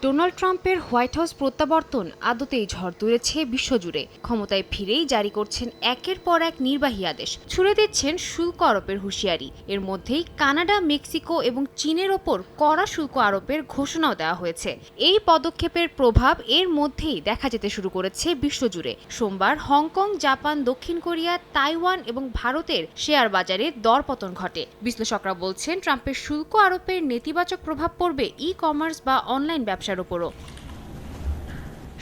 Donald ট্রাম্পের white house প্রত্যাবর্তন আদতেই ঝড় তুলেছে বিশ্বজুড়ে। ক্ষমতায় ফিরেই জারি করছেন একের পর এক নির্বাহী আদেশ, ছুড়ে দিচ্ছেন শুল্ক আরোপের হুঁশিয়ারি। এর মধ্যেই কানাডা, মেক্সিকো এবং চীনের ওপর কড়া শুল্ক আরোপের ঘোষণাও দেওয়া হয়েছে। এই পদক্ষেপের প্রভাব এর মধ্যেই দেখা যেতে শুরু করেছে বিশ্বজুড়ে। সোমবার হংকং, জাপান, দক্ষিণ কোরিয়া, তাইওয়ান এবং ভারতের শেয়ার বাজারে দরপতন ঘটে। বিশ্লেষকরা বলছেন ট্রাম্পের শুল্ক আরোপের নেতিবাচক প্রভাব পড়বে ই-কমার্স বা অনলাইন ব্যবসার উপরও।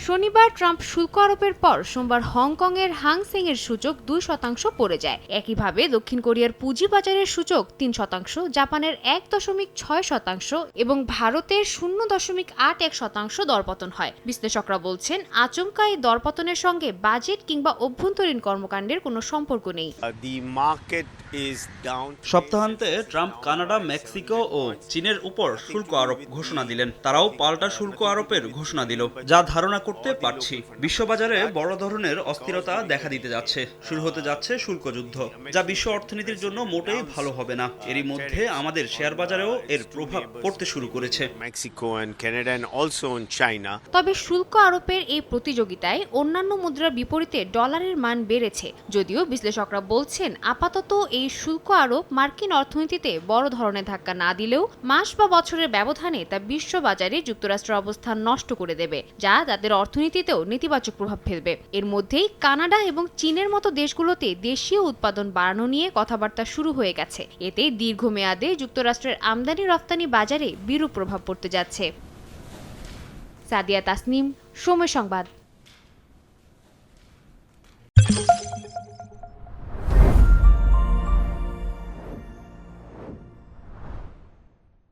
শনিবার ট্রাম্প শুল্ক আরোপের পর সোমবার হংকংয়ের হাং সেং এর সূচক 2% পড়ে যায়। একইভাবে দক্ষিণ কোরিয়ার পুঁজিবাজারের সূচক 3%, জাপানের 1.6% এবং ভারতের 0.81% দরপতন হয়। বিশ্লেষকরা বলছেন আচমকা এই দরপতনের সঙ্গে বাজেট কিংবা অভ্যন্তরীণ কর্মকাণ্ডের কোনো সম্পর্ক নেই। সপ্তাহান্তে ট্রাম্প কানাডা, মেক্সিকো ও চীনের উপর শুল্ক আরোপ ঘোষণা দিলেন। তারাও পাল্টা শুল্ক আরোপের ঘোষণা দিল, যা ধারণা করতে পারছি বিশ্ববাজারে বড় ধরনের অস্থিরতা দেখা দিতে যাচ্ছে। শুরু হতে যাচ্ছে শুল্ক যুদ্ধ, যা বিশ্ব অর্থনীতির জন্য মোটেই ভালো হবে না। এরই মধ্যে আমাদের শেয়ার বাজারেও এর প্রভাব পড়তে শুরু করেছে। তবে শুল্ক আরোপের এই প্রতিযোগিতায় অন্যান্য মুদ্রার বিপরীতে ডলারের মান বেড়েছে। যদিও বিশ্লেষকরা বলছেন আপাতত এই শুল্ক আরোপ মার্কিন অর্থনীতিতে বড় ধরনের ধাক্কা না দিলেও মাস বা বছরের ব্যবধানে তা বিশ্ববাজারে যুক্তরাষ্ট্রের অবস্থান নষ্ট করে দেবে, যা তাদের অর্থনীতিতেও নেতিবাচক প্রভাব ফেলবে। এর মধ্যেই কানাডা এবং চীনের মতো দেশগুলোতে দেশীয় উৎপাদন বাড়ানো নিয়ে কথাবার্তা শুরু হয়ে গেছে। এতে দীর্ঘমেয়াদে যুক্তরাষ্ট্রের আমদানি রপ্তানি বাজারে বিরূপ প্রভাব পড়তে যাচ্ছে। সাদিয়া তাসনিম, সময় সংবাদ।